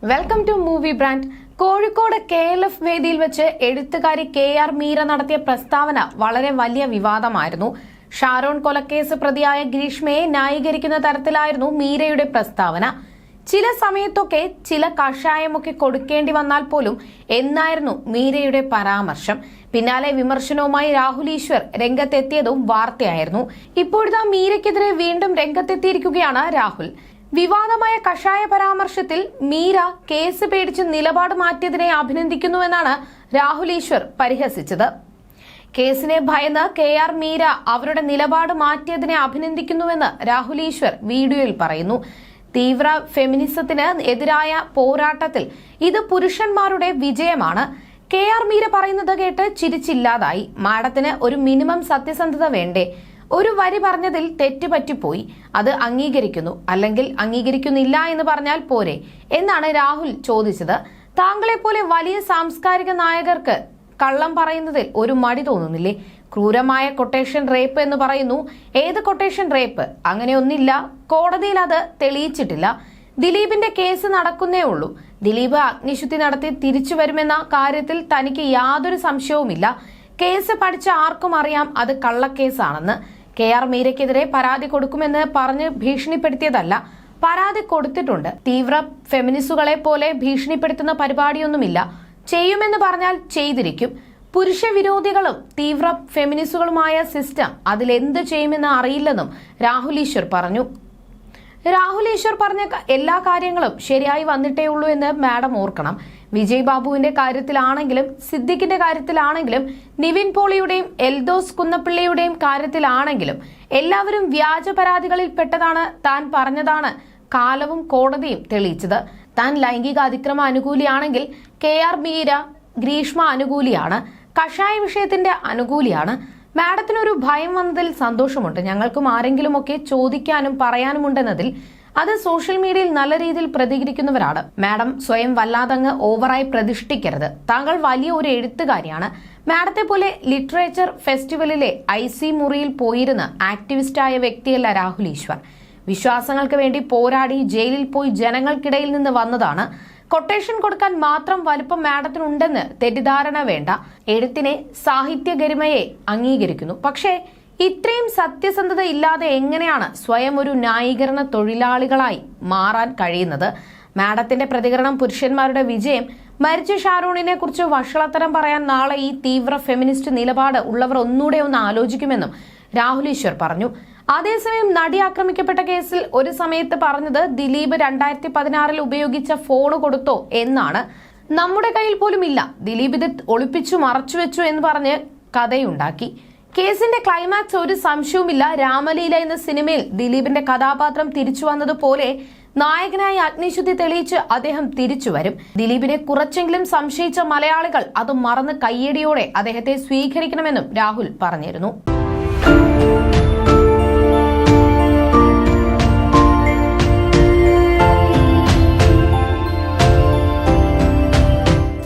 Welcome to movie brand. Kozhikode KLF വേദിയിൽ വെച്ച് എഴുത്തുകാരി KR മീര നടത്തിയ പ്രസ്താവന വളരെ വലിയ വിവാദമായിരുന്നു. ഷാരോൺ കൊലക്കേസ് പ്രതിയായ ഗ്രീഷ്മയെ ന്യായീകരിക്കുന്ന തരത്തിലായിരുന്നു മീരയുടെ പ്രസ്താവന. ചില സമയത്തൊക്കെ ചില കഷായമൊക്കെ കൊടുക്കേണ്ടി വന്നാൽ പോലും എന്നായിരുന്നു മീരയുടെ പരാമർശം. പിന്നാലെ വിമർശനവുമായി രാഹുൽ ഈശ്വർ രംഗത്തെത്തിയതും വാർത്തയായിരുന്നു. ഇപ്പോഴത്തെ മീരയ്ക്കെതിരെ വീണ്ടും രംഗത്തെത്തിയിരിക്കുകയാണ് രാഹുൽ. വിവാദമായ കഷായ പരാമർശത്തിൽ മീര കേസ് പേടിച്ച് നിലപാട് മാറ്റിയതിനെ അഭിനന്ദിക്കുന്നുവെന്നാണ് രാഹുൽ ഈശ്വർ പരിഹസിച്ചത്. കേസിനെ ഭയന്ന് KR മീര അവരുടെ നിലപാട് മാറ്റിയതിനെ അഭിനന്ദിക്കുന്നുവെന്ന് രാഹുൽ ഈശ്വർ വീഡിയോയിൽ പറയുന്നു. തീവ്ര ഫെമിനിസത്തിന് എതിരായ പോരാട്ടത്തിൽ ഇത് പുരുഷന്മാരുടെ വിജയമാണ്. KR മീര പറയുന്നത് കേട്ട് ചിരിച്ചില്ലാതായി. മാഡത്തിന് ഒരു മിനിമം സത്യസന്ധത വേണ്ടേ? ഒരു വരി പറഞ്ഞതിൽ തെറ്റുപറ്റിപ്പോയി, അത് അംഗീകരിക്കുന്നു, അല്ലെങ്കിൽ അംഗീകരിക്കുന്നില്ല എന്ന് പറഞ്ഞാൽ പോരെ എന്നാണ് രാഹുൽ ചോദിച്ചത്. താങ്കളെപ്പോലെ വലിയ സാംസ്കാരിക നായകർക്ക് കള്ളം പറയുന്നതിൽ ഒരു മടി തോന്നുന്നില്ലേ? ക്രൂരമായ കൊട്ടേഷൻ റേപ്പ് എന്ന് പറയുന്നു. ഏത് കൊട്ടേഷൻ റേപ്പ്? അങ്ങനെയൊന്നില്ല. കോടതിയിൽ അത് തെളിയിച്ചിട്ടില്ല. ദിലീപിന്റെ കേസ് നടക്കുന്നേ ഉള്ളൂ. ദിലീപ് അഗ്നിശുദ്ധി നടത്തി തിരിച്ചു വരുമെന്ന കാര്യത്തിൽ തനിക്ക് യാതൊരു സംശയവുമില്ല. കേസ് പഠിച്ച ആർക്കും അറിയാം അത് കള്ളക്കേസാണെന്ന്. KR മീരയ്ക്കെതിരെ പരാതി കൊടുക്കുമെന്ന് പറഞ്ഞ് ഭീഷണിപ്പെടുത്തിയതല്ല, പരാതി കൊടുത്തിട്ടുണ്ട്. തീവ്ര ഫെമിനിസ്റ്റുകളെ പോലെ ഭീഷണിപ്പെടുത്തുന്ന പരിപാടിയൊന്നുമില്ല. ചെയ്യുമെന്ന് പറഞ്ഞാൽ ചെയ്തിരിക്കും. പുരുഷ വിരോധികളും തീവ്ര ഫെമിനിസ്റ്റുകളുമായ സിസ്റ്റം അതിലെന്ത് ചെയ്യുമെന്ന് അറിയില്ലെന്നും രാഹുൽ ഈശ്വർ പറഞ്ഞു. രാഹുൽ ഈശ്വർ പറഞ്ഞ എല്ലാ കാര്യങ്ങളും ശരിയായി വന്നിട്ടേ ഉള്ളൂ എന്ന് മാഡം ഓർക്കണം. വിജയ് ബാബുവിന്റെ കാര്യത്തിലാണെങ്കിലും സിദ്ദിഖിന്റെ കാര്യത്തിലാണെങ്കിലും നിവിൻ പോളിയുടെയും എൽദോസ് കുന്നപ്പിള്ളിയുടെയും കാര്യത്തിലാണെങ്കിലും എല്ലാവരും വ്യാജ പരാതികളിൽ പെട്ടതാണ്. താൻ പറഞ്ഞതാണ് കാലവും കോടതിയും തെളിയിച്ചത്. താൻ ലൈംഗിക അതിക്രമ അനുകൂലിയാണെങ്കിൽ KR മീര ഗ്രീഷ്മ അനുകൂലിയാണ്, കഷായ വിഷയത്തിന്റെ അനുകൂലിയാണ്. മാഡത്തിനൊരു ഭയം വന്നതിൽ സന്തോഷമുണ്ട്. ഞങ്ങൾക്കും ആരെങ്കിലുമൊക്കെ ചോദിക്കാനും പറയാനുമുണ്ടെന്നതിൽ. അത് സോഷ്യൽ മീഡിയയിൽ നല്ല രീതിയിൽ പ്രതികരിക്കുന്നവരാണ്. മാഡം സ്വയം വല്ലാതങ്ങ് ഓവറായി പ്രതിഷ്ഠിക്കരുത്. താങ്കൾ വലിയ ഒരു എഴുത്തുകാരിയാണ്. മാഡത്തെ പോലെ ലിറ്ററേച്ചർ ഫെസ്റ്റിവലിലെ IC മുറിയിൽ പോയിരുന്ന് ആക്ടിവിസ്റ്റായ വ്യക്തിയല്ല രാഹുൽ ഈശ്വർ. വിശ്വാസങ്ങൾക്ക് വേണ്ടി പോരാടി ജയിലിൽ പോയി ജനങ്ങൾക്കിടയിൽ നിന്ന് വന്നതാണ്. കൊട്ടേഷൻ കൊടുക്കാൻ മാത്രം വലുപ്പം മാഡത്തിനുണ്ടെന്ന് തെറ്റിദ്ധാരണ വേണ്ട. എഴുത്തിനെ സാഹിത്യ ഗരിമയെ അംഗീകരിക്കുന്നു. പക്ഷേ ഇത്രയും സത്യസന്ധത ഇല്ലാതെ എങ്ങനെയാണ് സ്വയം ഒരു ന്യായീകരണ തൊഴിലാളികളായി മാറാൻ കഴിയുന്നത്? മാഡത്തിന്റെ പ്രതികരണം പുരുഷന്മാരുടെ വിജയം. മരിച്ച ഷാരൂണിനെ കുറിച്ച് വഷളത്തരം പറയാൻ നാളെ ഈ തീവ്ര ഫെമിനിസ്റ്റ് നിലപാട് ഉള്ളവർ ഒന്നുകൂടെ ഒന്ന് ആലോചിക്കുമെന്നും രാഹുൽ ഈശ്വർ പറഞ്ഞു. അതേസമയം നടി ആക്രമിക്കപ്പെട്ട കേസിൽ ഒരു സമയത്ത് പറഞ്ഞത് ദിലീപ് 2016 ഉപയോഗിച്ച ഫോൺ കൊടുത്തോ എന്നാണ്. നമ്മുടെ കയ്യിൽ പോലും ഇല്ല, ദിലീപ് ഇത് ഒളിപ്പിച്ചു മറച്ചുവെച്ചു എന്ന് പറഞ്ഞ് കഥയുണ്ടാക്കി. കേസിന്റെ ക്ലൈമാക്സ് ഒരു സംശയവുമില്ല. രാമലീല എന്ന സിനിമയിൽ ദിലീപിന്റെ കഥാപാത്രം തിരിച്ചു വന്നതുപോലെ നായകനായി അഗ്നിശുദ്ധി തെളിയിച്ച് അദ്ദേഹം തിരിച്ചു വരും. ദിലീപിനെ കുറച്ചെങ്കിലും സംശയിച്ച മലയാളികൾ അത് മറന്ന് കയ്യടിയോടെ അദ്ദേഹത്തെ സ്വീകരിക്കണമെന്നും രാഹുൽ പറഞ്ഞിരുന്നു.